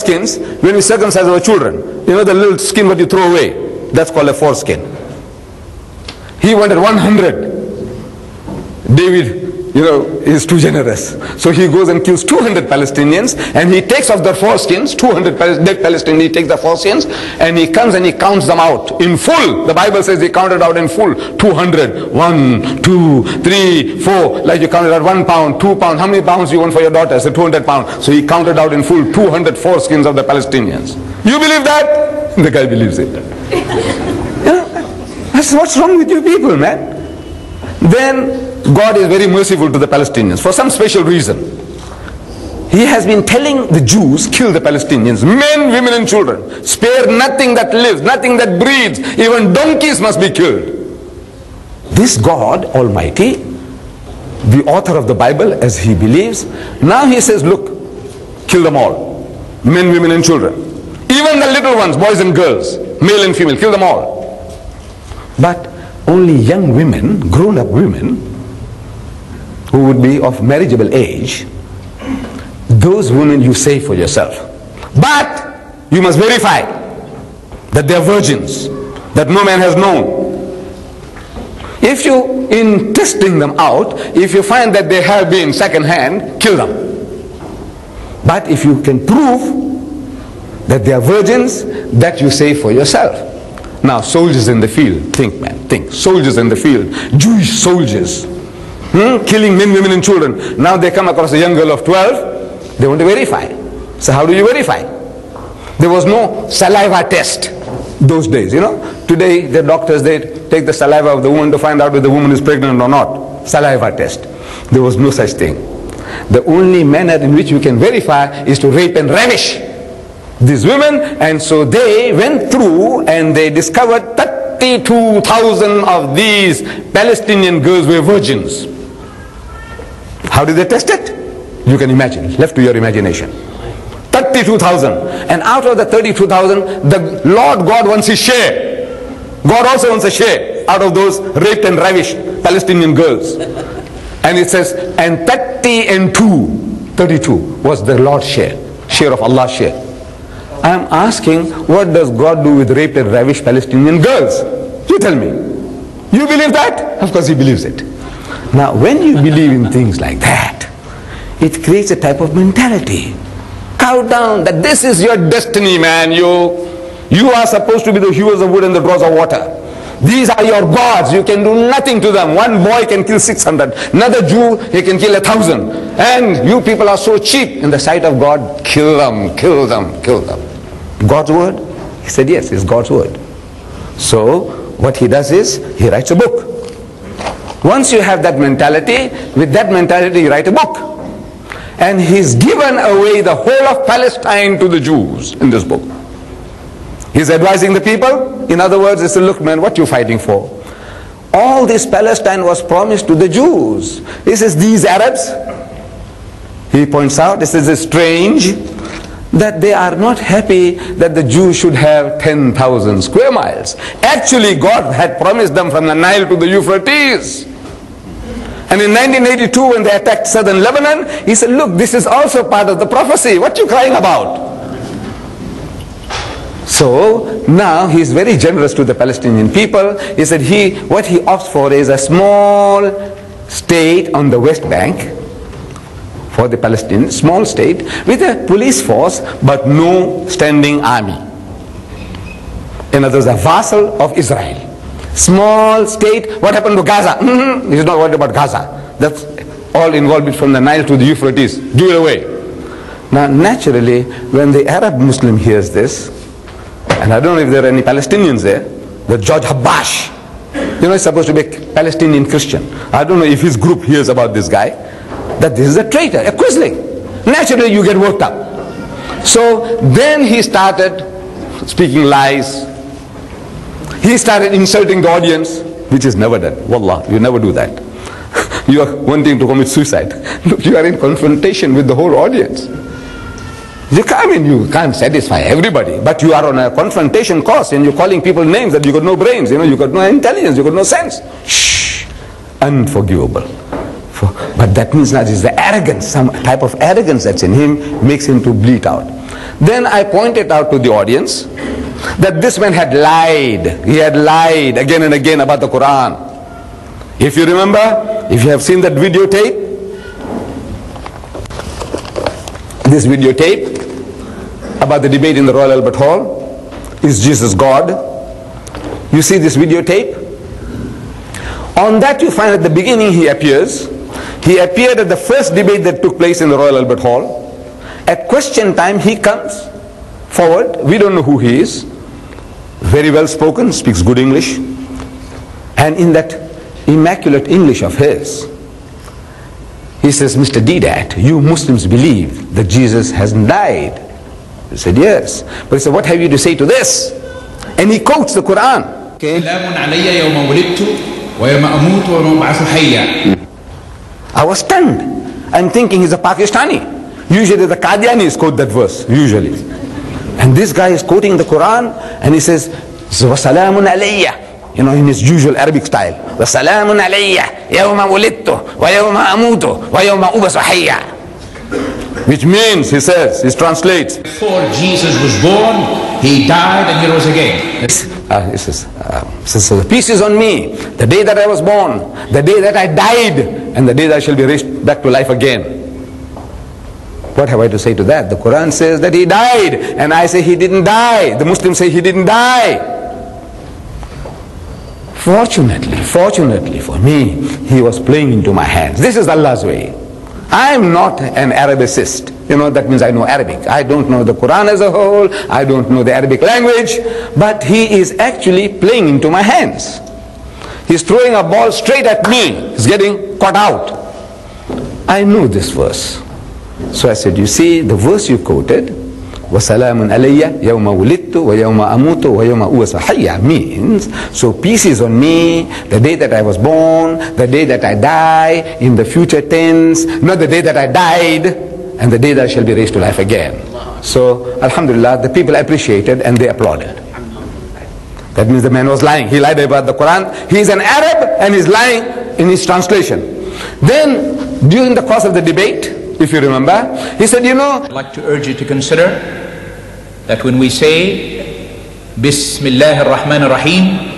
foreskins when we circumcise our children. You know the little skin what you throw away? That's called a foreskin. He wanted 100. David, you know, is too generous. So he goes and kills 200 Palestinians, and he takes off their foreskins, 200 dead Palestinians, he takes the foreskins, and he comes and he counts them out in full. The Bible says he counted out in full. 200, 1, 2, 3, 4, like you counted out 1 pound, 2 pounds. How many pounds you want for your daughter? I said 200 pounds. So he counted out in full 200 foreskins of the Palestinians. You believe that? The guy believes it. That's what's wrong with you people, man. Then God is very merciful to the Palestinians for some special reason. He has been telling the Jews, kill the Palestinians, men, women and children. Spare nothing that lives, nothing that breathes. Even donkeys must be killed. This God Almighty, the author of the Bible as he believes, now he says, look, kill them all. Men, women and children. Even the little ones, boys and girls, male and female, kill them all. But only young women, grown-up women, who would be of marriageable age, those women you save for yourself. But you must verify that they are virgins, that no man has known. If you, in testing them out, if you find that they have been second-hand, kill them. But if you can prove that they are virgins, that you save for yourself. Now, soldiers in the field, think man, think. Soldiers in the field, Jewish soldiers, killing men, women and children. Now they come across a young girl of 12, they want to verify. So how do you verify? There was no saliva test those days, you know. Today the doctors, they take the saliva of the woman to find out whether the woman is pregnant or not. Saliva test. There was no such thing. The only manner in which you can verify is to rape and ravish these women, and so they went through and they discovered 32,000 of these Palestinian girls were virgins. How did they test it? You can imagine, left to your imagination. 32,000, and out of the 32,000, the Lord God wants his share. God also wants a share out of those raped and ravished Palestinian girls. And it says, and 30 and 2, 32 was the Lord's share of Allah's share. I am asking, what does God do with raped and ravished Palestinian girls? You tell me. You believe that? Of course he believes it. Now when you believe in things like that, it creates a type of mentality. Cow down, that this is your destiny, man. You are supposed to be the hewers of wood and the drawers of water. These are your gods. You can do nothing to them. One boy can kill 600. Another Jew, he can kill 1,000. And you people are so cheap in the sight of God. Kill them, kill them, kill them. God's word? He said yes, it's God's word. So what he does is he writes a book. Once you have that mentality, with that mentality you write a book. And he's given away the whole of Palestine to the Jews in this book. He's advising the people. In other words, he said, look man, what you fighting for? All this Palestine was promised to the Jews. He says, these Arabs, he points out, this is strange that they are not happy that the Jews should have 10,000 square miles. Actually, God had promised them from the Nile to the Euphrates. And in 1982, when they attacked southern Lebanon, he said, look, this is also part of the prophecy. What are you crying about? So now he's very generous to the Palestinian people. He said what he opts for is a small state on the West Bank for the Palestinians, small state with a police force but no standing army. In other words, a vassal of Israel. Small state. What happened to Gaza? He's not worried about Gaza. That's all involved from the Nile to the Euphrates. Do it away. Now naturally, when the Arab Muslim hears this, and I don't know if there are any Palestinians there, the George Habash, you know, he's supposed to be a Palestinian Christian. I don't know if his group hears about this guy, that this is a traitor, a quisling. Naturally you get worked up. So then he started speaking lies. He started insulting the audience, which is never done. Wallah, you never do that. You are wanting to commit suicide. Look, you are in confrontation with the whole audience. You can't satisfy everybody, but you are on a confrontation course and you're calling people names that you got no brains, you got no intelligence, you got no sense. Shh, unforgivable. But that means that is the arrogance, some type of arrogance that's in him makes him to bleat out. Then I pointed out to the audience that this man had lied. He had lied again and again about the Quran. If you remember, if you have seen that videotape, this videotape about the debate in the Royal Albert Hall, is Jesus God? You see this videotape? On that you find at the beginning he appears. He appeared at the first debate that took place in the Royal Albert Hall. At question time he comes forward. We don't know who he is. Very well spoken, speaks good English. And in that immaculate English of his, he says, Mr. Deedat, you Muslims believe that Jesus hasn't died. He said, yes. But he said, what have you to say to this? And he quotes the Quran. Okay. I was stunned. I'm thinking he's a Pakistani. Usually the Qadianis quote that verse, usually. And this guy is quoting the Quran and he says, وَسَلَامٌ عَلَيَّ, you know, in his usual Arabic style. وَسَلَامٌ عَلَيَّ يَوْمَ وُلِدْتُ وَيَوْمَ أَمُوتُ وَيَوْمَ أُبْعَثُ حَيًّا. Which means, he says, he translates, before Jesus was born, he died and he rose again. He says, so the peace is on me, the day that I was born, the day that I died, and the day that I shall be raised back to life again. What have I to say to that? The Quran says that he died, and I say he didn't die. The Muslims say he didn't die. Fortunately for me, he was playing into my hands. This is Allah's way. I am not an Arabicist. You know, that means I know Arabic. I don't know the Quran as a whole. I don't know the Arabic language. But he is actually playing into my hands. He's throwing a ball straight at me. He's getting caught out. I knew this verse. So I said, you see, the verse you quoted, وَسَلَامٌ عَلَيَّ يَوْمَ وُلِدْتُ وَيَوْمَ أَمُوتُ وَيَوْمَ أُبْعَثُ حَيًّا, means, so peace is on me, the day that I was born, the day that I die, in the future tense, not the day that I died, and the day that I shall be raised to life again. So, alhamdulillah, the people appreciated and they applauded. That means the man was lying. He lied about the Quran. He is an Arab and he's lying in his translation. Then, during the course of the debate, if you remember, he said, you know, I'd like to urge you to consider that when we say Bismillah ar-Rahman ar-Rahim,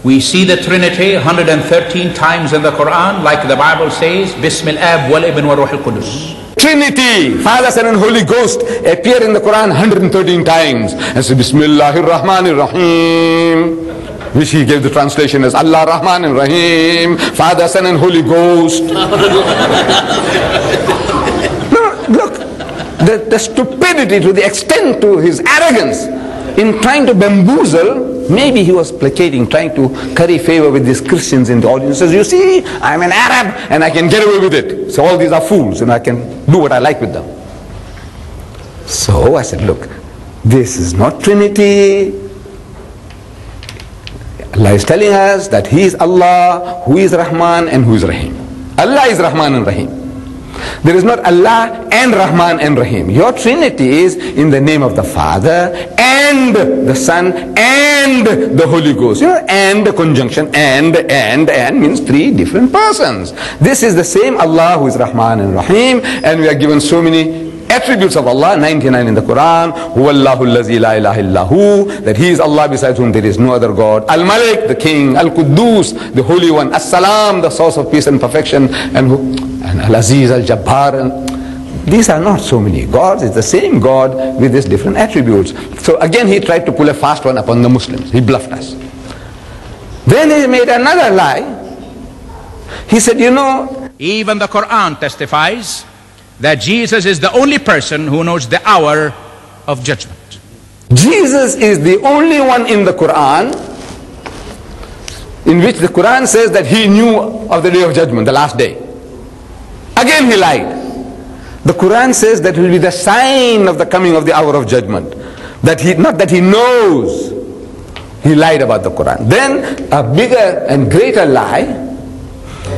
we see the Trinity 113 times in the Quran, like the Bible says, Bismillah wal Ibn wa Ruh al-Qudus. Trinity, Father, Son and Holy Ghost appear in the Quran 113 times. And say Bismillah ar-Rahman ar-Rahim, which he gave the translation as Allah Rahman and Rahim, Father, Son and Holy Ghost. No, look, the stupidity to the extent to his arrogance in trying to bamboozle. Maybe he was placating, trying to curry favor with these Christians in the audience. Says, you see, I'm an Arab and I can get away with it. So all these are fools and I can do what I like with them. So I said, look, this is not Trinity. Allah is telling us that He is Allah, who is Rahman and who is Rahim. Allah is Rahman and Rahim. There is not Allah and Rahman and Rahim. Your Trinity is in the name of the Father and the Son and the Holy Ghost. You know, and the conjunction and means three different persons. This is the same Allah who is Rahman and Rahim, and we are given so many attributes of Allah, 99 in the Quran. Huwallahu allazi la ilaha illahu, that He is Allah besides whom there is no other God. Al-Malik, the King. Al-Quddus, the Holy One. As-Salam, the source of peace and perfection. And Al-Aziz, Al-Jabbar. These are not so many gods. It's the same God with these different attributes. So again he tried to pull a fast one upon the Muslims. He bluffed us. Then he made another lie. He said, you know, even the Quran testifies that Jesus is the only person who knows the hour of judgment. Jesus is the only one in the Quran in which the Quran says that He knew of the day of judgment, the last day. Again he lied. The Quran says that it will be the sign of the coming of the hour of judgment. Not that He knows. He lied about the Quran. Then a bigger and greater lie,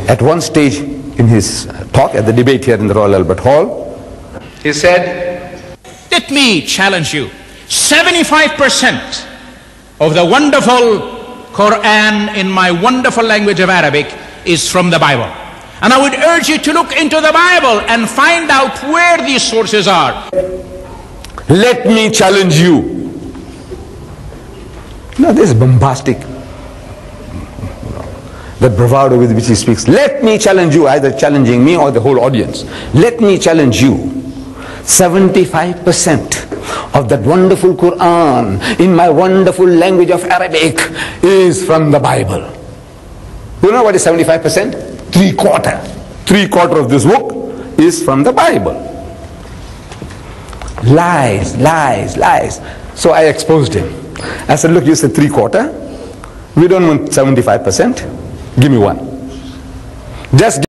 at one stage in his talk at the debate here in the Royal Albert Hall, he said, let me challenge you. 75% of the wonderful Quran in my wonderful language of Arabic is from the Bible. And I would urge you to look into the Bible and find out where these sources are. Let me challenge you. Now this is bombastic. The bravado with which he speaks. Let me challenge you, either challenging me or the whole audience. Let me challenge you. 75% of that wonderful Quran in my wonderful language of Arabic is from the Bible. You know what is 75%? Three-quarter. Three-quarter of this book is from the Bible. Lies, lies, lies. So I exposed him. I said, look, you said three-quarter. We don't want 75%. Give me one. Just